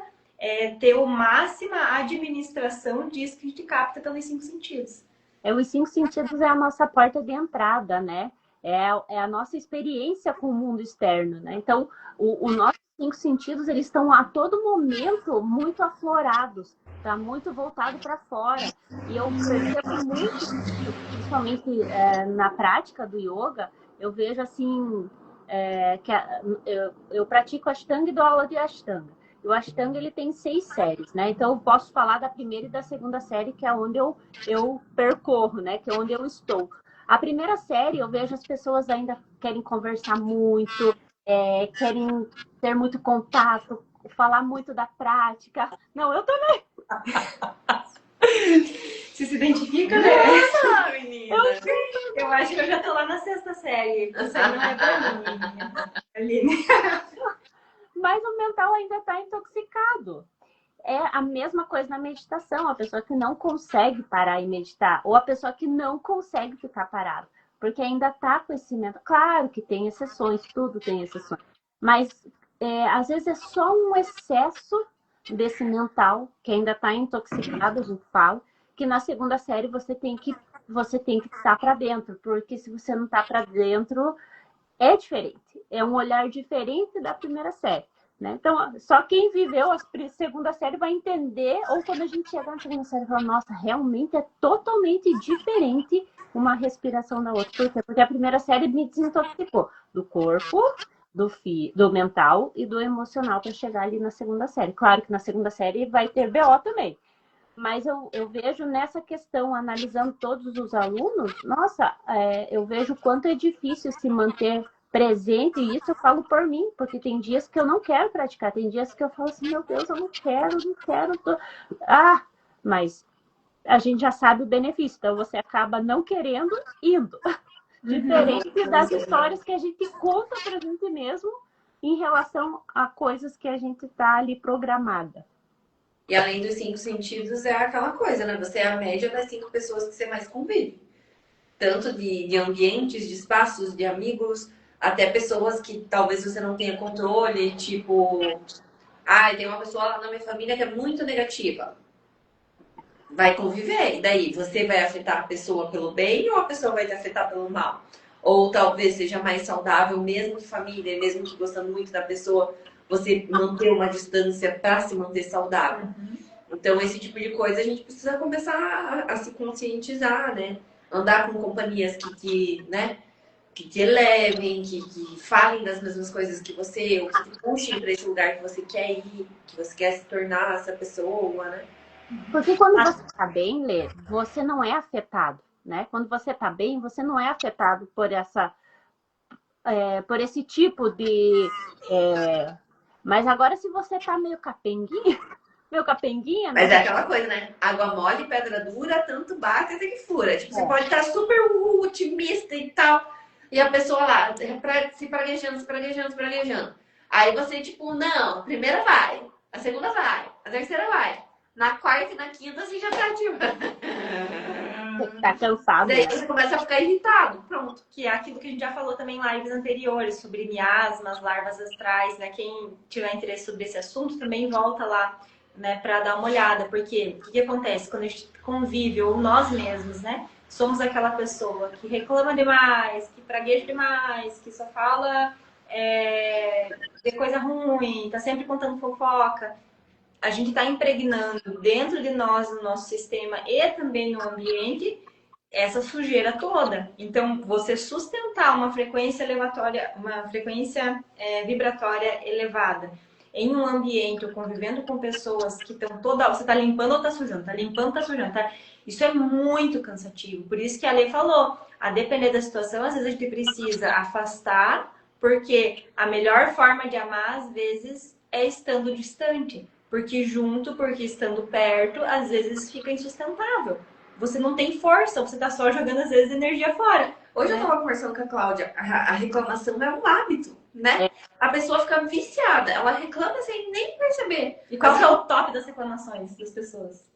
ter o máxima administração disso que a gente capta pelos 5 sentidos. Os 5 sentidos é a nossa porta de entrada, né? É a nossa experiência com o mundo externo, né? Então, os nossos 5 sentidos, eles estão a todo momento muito aflorados, tá muito voltado para fora. E eu percebo muito isso, principalmente na prática do yoga, eu vejo assim, eu pratico Ashtanga e dou aula de Ashtanga. O Ashtanga, ele tem 6 séries, né? Então, eu posso falar da primeira e da segunda série, que é onde eu percorro, né? Que é onde eu estou. A primeira série, eu vejo as pessoas ainda querem conversar muito, querem ter muito contato, falar muito da prática. Não, eu também. Você se identifica, né? Nossa, menina! Eu acho que eu já tô lá na 6ª série. Isso aí não é pra mim, Aline. Mas o mental ainda está intoxicado. É a mesma coisa na meditação, a pessoa que não consegue parar e meditar, ou a pessoa que não consegue ficar parada, porque ainda está com esse mental. Claro que tem exceções, tudo tem exceções, mas às vezes é só um excesso desse mental que ainda está intoxicado, a gente fala, que na segunda série você tem que estar para dentro, porque se você não está para dentro, é diferente, é um olhar diferente da primeira série. Né? Então, só quem viveu a segunda série vai entender, ou quando a gente chegar na segunda série, fala, nossa, realmente é totalmente diferente uma respiração da outra. Por quê? Porque a primeira série me desintoxicou do corpo, do mental e do emocional para chegar ali na segunda série. Claro que na segunda série vai ter BO também. Mas eu vejo nessa questão, analisando todos os alunos, nossa, eu vejo o quanto é difícil se manter presente, e isso eu falo por mim, porque tem dias que eu não quero praticar, tem dias que eu falo assim, meu Deus, eu não quero. Mas a gente já sabe o benefício, então você acaba não querendo, indo. Diferente das histórias que a gente conta pra gente mesmo em relação a coisas que a gente tá ali programada. E além dos 5 sentidos, é aquela coisa, né? Você é a média das 5 pessoas que você mais convive. Tanto de ambientes, de espaços, de amigos, até pessoas que talvez você não tenha controle, tipo, tem uma pessoa lá na minha família que é muito negativa. Vai conviver, e daí você vai afetar a pessoa pelo bem ou a pessoa vai te afetar pelo mal? Ou talvez seja mais saudável, mesmo que família, mesmo que gostando muito da pessoa, você manter uma distância para se manter saudável. Então, esse tipo de coisa a gente precisa começar a se conscientizar, né? Andar com companhias que te elevem, que falem das mesmas coisas que você, ou que te puxem para esse lugar que você quer ir, que você quer se tornar essa pessoa, né? Porque quando você está bem, Lê, você não é afetado, né? Quando você está bem, você não é afetado por por esse tipo de... Mas agora, se você tá meio capenguinha, Mas é aquela coisa, né? Água mole, pedra dura, tanto bate até que fura. Tipo, você pode estar super otimista e tal, e a pessoa lá, se praguejando. Aí você, tipo, não, a primeira vai, a segunda vai, a terceira vai. Na quarta e na quinta você já tá, tipo... tá cansado. Daí você começa a ficar irritado, pronto. Que é aquilo que a gente já falou também em lives anteriores, sobre miasmas, larvas astrais, né? Quem tiver interesse sobre esse assunto também volta lá, né, para dar uma olhada, porque o que acontece quando a gente convive, ou nós mesmos, né? Somos aquela pessoa que reclama demais, que pragueja demais, que só fala de coisa ruim, tá sempre contando fofoca. A gente está impregnando dentro de nós, no nosso sistema e também no ambiente, essa sujeira toda. Então, você sustentar uma frequência elevatória, uma frequência vibratória elevada em um ambiente ou convivendo com pessoas que estão toda... Você tá limpando ou tá sujando? Tá limpando ou tá sujando? Tá... Isso é muito cansativo. Por isso que a Lê falou, a depender da situação, às vezes a gente precisa afastar, porque a melhor forma de amar, às vezes, é estando distante. Porque junto, porque estando perto, às vezes fica insustentável. Você não tem força, você tá só jogando, às vezes, energia fora. Hoje eu tava conversando com a Cláudia, a reclamação é um hábito, né? A pessoa fica viciada, ela reclama sem nem perceber. E qual que é o top das reclamações das pessoas?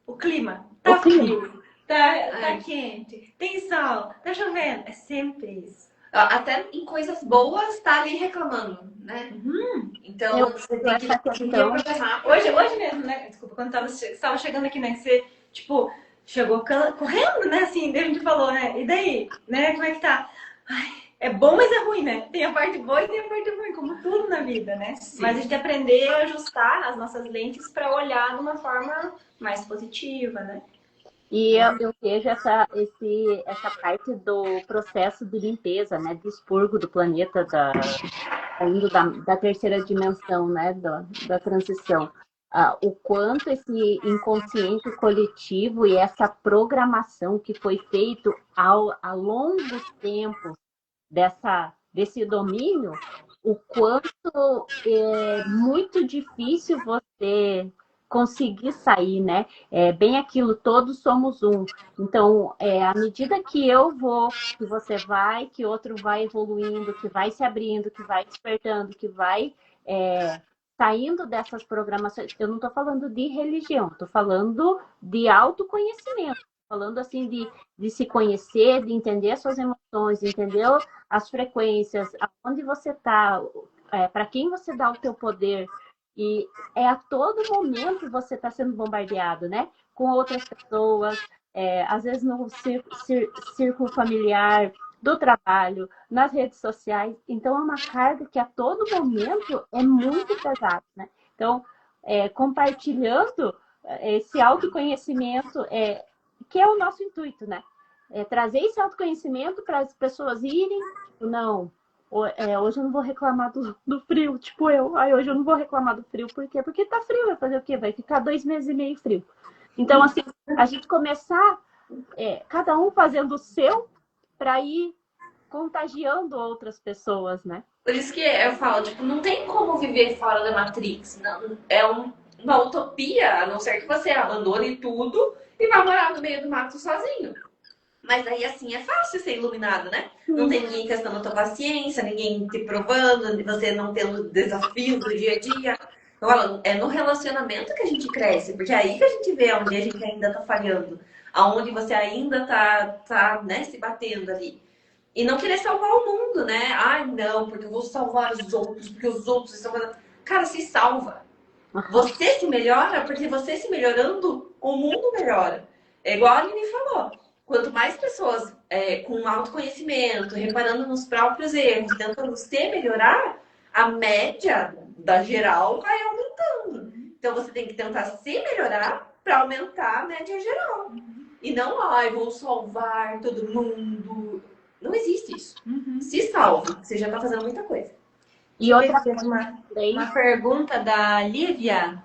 O clima. Tá frio, tá quente, tem sol, tá chovendo. É sempre isso. Até em coisas boas tá ali reclamando, né? Então você tem que aproveitar. Hoje mesmo, né? Desculpa, quando tava chegando aqui, né? Você, tipo, chegou correndo, né? Assim, daí a gente falou, né? E daí, né? Como é que tá? Ai, é bom, mas é ruim, né? Tem a parte boa e tem a parte ruim, como tudo na vida, né? Sim. Mas a gente aprender a ajustar as nossas lentes para olhar de uma forma mais positiva, né? E eu vejo essa parte do processo de limpeza, né, de expurgo do planeta, saindo da terceira dimensão, né, da transição. O quanto esse inconsciente coletivo e essa programação que foi feito a longos tempos desse domínio, o quanto é muito difícil você conseguir sair, né? É bem aquilo, todos somos um. Então, à medida que eu vou, que você vai, que outro vai evoluindo, que vai se abrindo, que vai despertando, que vai saindo dessas programações. Eu não estou falando de religião, estou falando de autoconhecimento. Falando assim de se conhecer, de entender as suas emoções, de entender as frequências, aonde você está, para quem você dá o teu poder. E a todo momento você está sendo bombardeado, né? Com outras pessoas, às vezes no círculo familiar, do trabalho, nas redes sociais. Então, é uma carga que a todo momento é muito pesada, né? Então, compartilhando esse autoconhecimento, que é o nosso intuito, né? Trazer esse autoconhecimento para as pessoas irem, não, hoje eu não vou reclamar do frio, tipo eu. Hoje eu não vou reclamar do frio, por quê? Porque tá frio, vai fazer o quê? Vai ficar 2 meses e meio frio. Então, assim, a gente começar, cada um fazendo o seu, para ir contagiando outras pessoas, né? Por isso que eu falo, tipo, não tem como viver fora da Matrix. Não, uma utopia, a não ser que você abandone tudo e vá morar no meio do mato sozinho. Mas aí, assim, é fácil ser iluminado, né? Não tem ninguém testando a tua paciência, ninguém te provando, você não tendo desafios do dia a dia. Então, é no relacionamento que a gente cresce, porque é aí que a gente vê onde a gente ainda tá falhando, aonde você ainda tá né, se batendo ali. E não querer salvar o mundo, né? Ai, não, porque eu vou salvar os outros, porque os outros estão fazendo... Cara, se salva. Você se melhora, porque você se melhorando, o mundo melhora. É igual a Aline falou. Quanto mais pessoas com autoconhecimento, reparando nos próprios erros, tentando se melhorar, a média da geral vai aumentando. Então você tem que tentar se melhorar para aumentar a média geral. E não, ai, vou salvar todo mundo. Não existe isso. Se salve, você já está fazendo muita coisa. E outra uma pergunta da Lívia.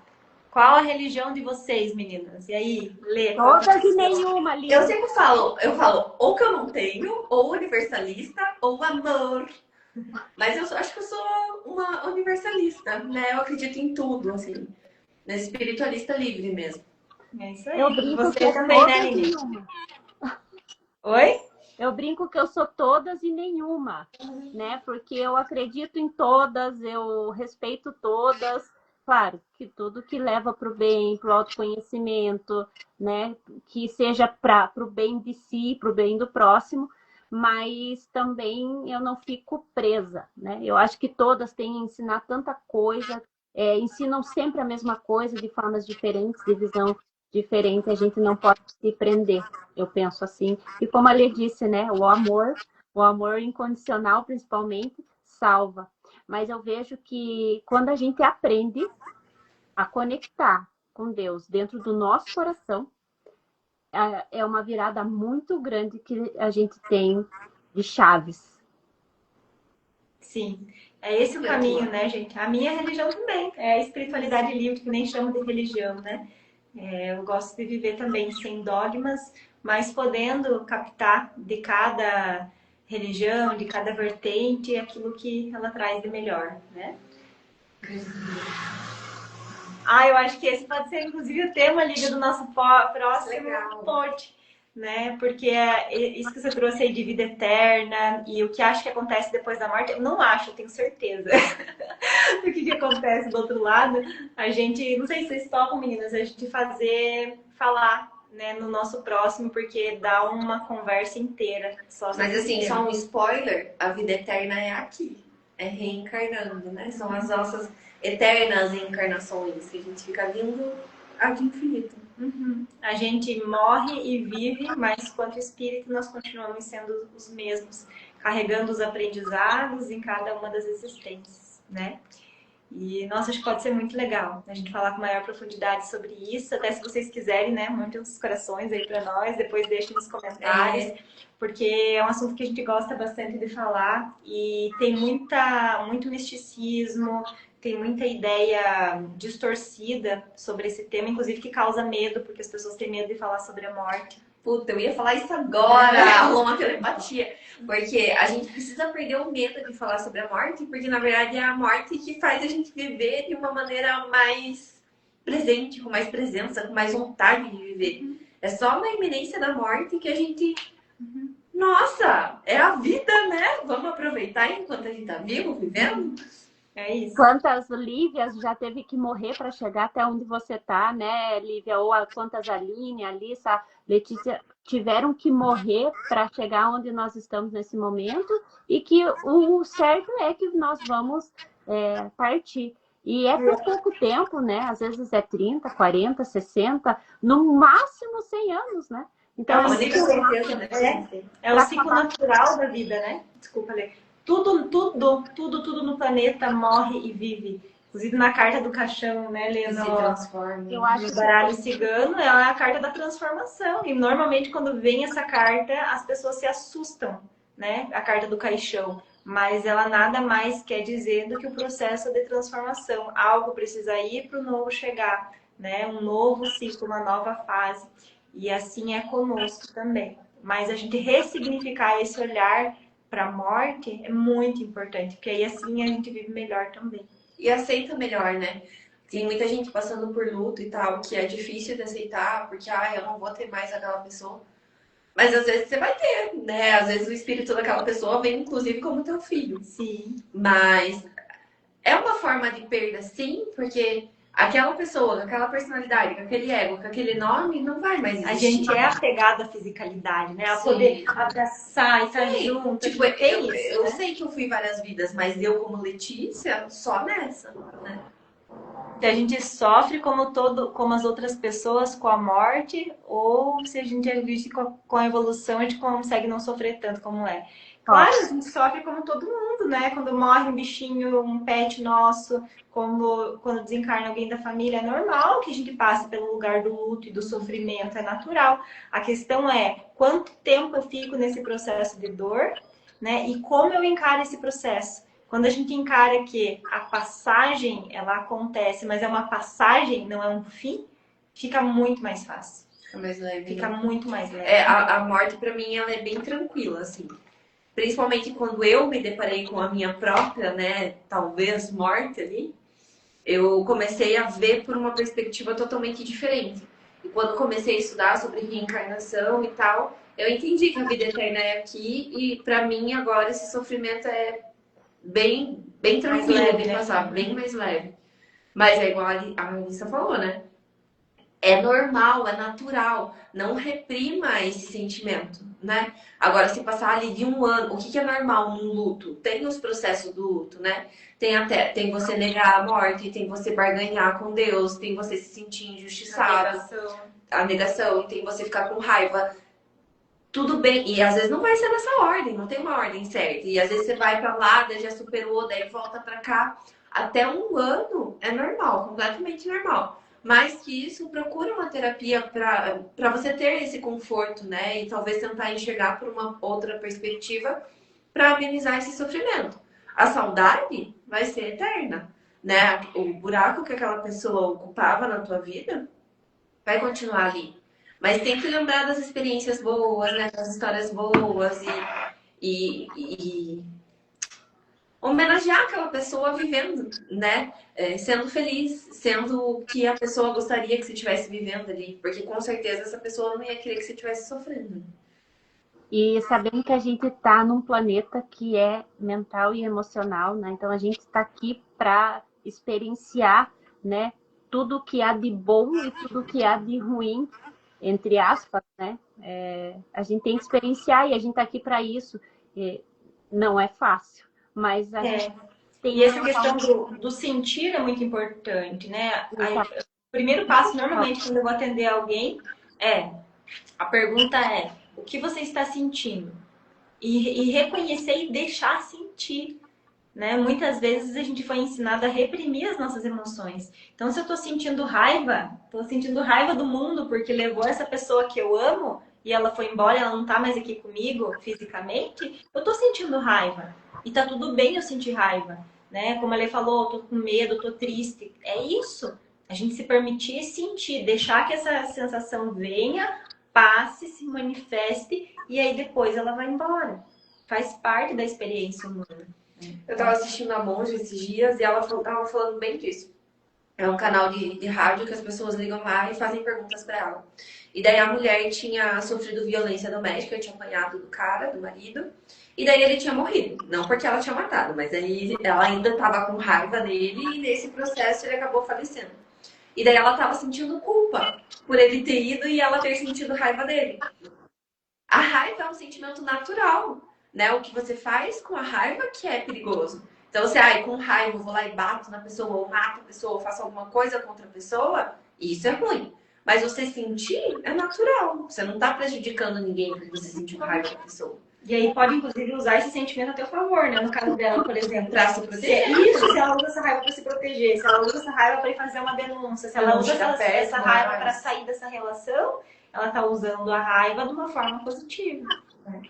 Qual a religião de vocês, meninas? E aí, Lê? Todas e nenhuma, Lívia. Eu sempre falo, ou que eu não tenho, ou universalista, ou amor. Mas eu acho que eu sou uma universalista, né? Eu acredito em tudo, assim. Na espiritualista livre mesmo. É isso aí. Eu brinco você que também, né, Aline? Oi? Eu brinco que eu sou todas e nenhuma, né? Porque eu acredito em todas, eu respeito todas. Claro, que tudo que leva para o bem, para o autoconhecimento, né? Que seja para o bem de si, para o bem do próximo, mas também eu não fico presa, né? Eu acho que todas têm a ensinar tanta coisa, ensinam sempre a mesma coisa de formas diferentes, de visão diferente, a gente não pode se prender, eu penso assim. E como a Lê disse, né? O amor incondicional, principalmente, salva. Mas eu vejo que quando a gente aprende a conectar com Deus dentro do nosso coração, é uma virada muito grande que a gente tem de chaves. Sim. É esse o caminho, né, gente? A minha religião também. É a espiritualidade livre, que nem chamo de religião, né? Eu gosto de viver também sem dogmas, mas podendo captar de cada religião, de cada vertente, aquilo que ela traz de melhor, né? Eu acho que esse pode ser, inclusive, o tema, Lívia, do nosso próximo pod, né? Porque isso que você trouxe aí de vida eterna e o que acho que acontece depois da morte, eu não acho, eu tenho certeza do que acontece do outro lado. A gente, não sei se vocês topam, meninas, a gente falar, né, no nosso próximo, porque dá uma conversa inteira só. Mas assim, só um spoiler, a vida eterna é aqui, é reencarnando, né? São as nossas eternas encarnações, que a gente fica vindo ad infinito. A gente morre e vive, mas quanto espírito nós continuamos sendo os mesmos, carregando os aprendizados em cada uma das existências, né? E, nossa, acho que pode ser muito legal a gente falar com maior profundidade sobre isso, até se vocês quiserem, né, muitos corações aí para nós, depois deixem nos comentários, porque é um assunto que a gente gosta bastante de falar e tem muito misticismo, tem muita ideia distorcida sobre esse tema, inclusive que causa medo, porque as pessoas têm medo de falar sobre a morte. Puta, eu ia falar isso agora, rolou uma telepatia. Porque a gente precisa perder o medo de falar sobre a morte, porque na verdade é a morte que faz a gente viver de uma maneira mais presente, com mais presença, com mais vontade de viver. É só na iminência da morte que a gente... Nossa, é a vida, né? Vamos aproveitar enquanto a gente tá vivo, vivendo. É isso. Quantas Lívias já teve que morrer para chegar até onde você tá, né, Lívia? Ou quantas Aline, Alissa, Letícia tiveram que morrer para chegar onde nós estamos nesse momento, e que o certo é que nós vamos partir. E é por pouco tempo, né? Às vezes é 30, 40, 60, no máximo 100 anos, né? Então, é o ciclo natural da vida, né? Desculpa, Lê. Tudo no planeta morre e vive. Inclusive na carta do caixão, né, Lena? Se transforma. Eu acho que o baralho cigano é a carta da transformação. E normalmente quando vem essa carta, as pessoas se assustam, né? A carta do caixão. Mas ela nada mais quer dizer do que o processo de transformação. Algo precisa ir para o novo chegar, né? Um novo ciclo, uma nova fase. E assim é conosco também. Mas a gente ressignificar esse olhar para a morte é muito importante, porque aí assim a gente vive melhor também. E aceita melhor, né? Tem muita gente passando por luto e tal, que é difícil de aceitar, porque eu não vou ter mais aquela pessoa. Mas às vezes você vai ter, né? Às vezes o espírito daquela pessoa vem inclusive como teu filho. Sim. Mas é uma forma de perda, sim, porque aquela pessoa, com aquela personalidade, com aquele ego, com aquele nome, não vai mais existir. A gente é apegado à fisicalidade, né? A poder abraçar e estar junto. Tipo, eu sei que eu fui várias vidas, mas eu como Letícia, só nessa, né? Se a gente sofre como as outras pessoas com a morte, ou se a gente é visto com a evolução, a gente consegue não sofrer tanto como é. Claro, a gente sofre como todo mundo, né? Quando morre um bichinho, um pet nosso, como quando desencarna alguém da família, é normal que a gente passe pelo lugar do luto e do sofrimento, é natural. A questão é quanto tempo eu fico nesse processo de dor, né? E como eu encaro esse processo. Quando a gente encara que a passagem, ela acontece, mas é uma passagem, não é um fim, fica muito mais fácil. Fica mais leve. Fica muito mais leve. A morte, pra mim, ela é bem tranquila, assim. Principalmente quando eu me deparei com a minha própria, né, talvez morte ali, eu comecei a ver por uma perspectiva totalmente diferente. E quando comecei a estudar sobre reencarnação e tal, eu entendi que a vida eterna é aqui e pra mim agora esse sofrimento é bem tranquilo leve, de né? passar, bem mais leve. Mas é igual a Alissa falou, né? É normal, é natural. Não reprima esse sentimento, né? Agora, se passar ali de um ano, o que é normal num luto? Tem os processos do luto, né? Tem você negar a morte, tem você barganhar com Deus, tem você se sentir injustiçado. A negação, tem você ficar com raiva. Tudo bem, e às vezes não vai ser nessa ordem, não tem uma ordem certa. E às vezes você vai pra lá, daí já superou, daí volta pra cá. Até um ano é normal, completamente normal. Mais que isso, procura uma terapia pra você ter esse conforto, né? E talvez tentar enxergar por uma outra perspectiva pra amenizar esse sofrimento. A saudade vai ser eterna, né? O buraco que aquela pessoa ocupava na tua vida vai continuar ali. Mas tem que lembrar das experiências boas, né? Das histórias boas e homenagear aquela pessoa vivendo, né? Sendo feliz, sendo o que a pessoa gostaria que você estivesse vivendo ali. Porque com certeza essa pessoa não ia querer que você estivesse sofrendo. E sabendo que a gente está num planeta que é mental e emocional, né? Então a gente está aqui para experienciar, né? Tudo que há de bom e tudo que há de ruim, entre aspas, né? A gente tem que experienciar e a gente está aqui para isso. Não é fácil, mas a gente tem. E essa questão do sentir é muito importante, né? O primeiro passo, normalmente, quando eu vou atender alguém, a pergunta é: o que você está sentindo? E reconhecer e deixar sentir, né? Muitas vezes a gente foi ensinado a reprimir as nossas emoções. Então, se eu estou sentindo raiva do mundo porque levou essa pessoa que eu amo e ela foi embora, ela não está mais aqui comigo fisicamente, eu estou sentindo raiva. E tá tudo bem eu sentir raiva, né? Como a Lê falou, eu tô com medo, eu tô triste. É isso. A gente se permitir sentir, deixar que essa sensação venha, passe, se manifeste e aí depois ela vai embora. Faz parte da experiência humana. Eu tava assistindo a Monja esses dias e ela tava falando bem disso. É um canal de rádio que as pessoas ligam lá e fazem perguntas pra ela. E daí a mulher tinha sofrido violência doméstica, tinha apanhado do cara, do marido. E daí ele tinha morrido. Não porque ela tinha matado, mas aí ela ainda estava com raiva dele e nesse processo ele acabou falecendo. E daí ela estava sentindo culpa por ele ter ido e ela ter sentido raiva dele. A raiva é um sentimento natural, né? O que você faz com a raiva que é perigoso. Então, você, com raiva, eu vou lá e bato na pessoa, ou mato a pessoa, ou faço alguma coisa contra a pessoa, isso é ruim. Mas você sentir é natural. Você não está prejudicando ninguém porque você sentiu raiva da pessoa. E aí pode, inclusive, usar esse sentimento a teu favor, né? No caso dela, por exemplo. Pra se proteger. Isso, se ela usa essa raiva para se proteger, se ela usa essa raiva para ir fazer uma denúncia, se ela usa essa raiva para sair dessa relação, ela tá usando a raiva de uma forma positiva. Né?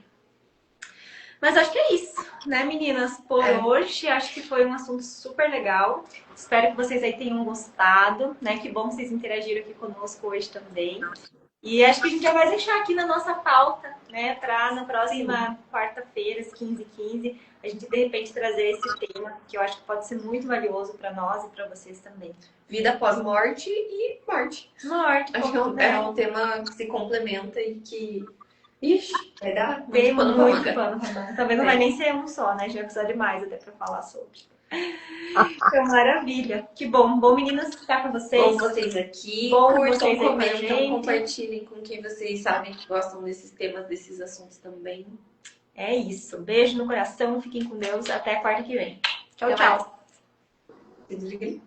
Mas acho que é isso, né, meninas? Por hoje, acho que foi um assunto super legal. Espero que vocês aí tenham gostado, né? Que bom que vocês interagiram aqui conosco hoje também. E acho que a gente já vai deixar aqui na nossa pauta, né, para na próxima quarta-feira, às 15h15, a gente de repente trazer esse tema, que eu acho que pode ser muito valioso para nós e para vocês também. Vida após morte e morte. Morte. Acho que é um tema que se complementa e que... Ixi, vai dar muito pano. Talvez não vai nem ser um só, né? A gente vai precisar de mais até para falar sobre. Então, maravilha. Que bom. Bom, meninas, estar com vocês. Bom vocês aqui. Bom curtam, vocês comentem, compartilhem com quem vocês sabem que gostam desses temas, desses assuntos também. É isso. Beijo no coração. Fiquem com Deus. Até a quarta que vem. Tchau, Até tchau. Mais.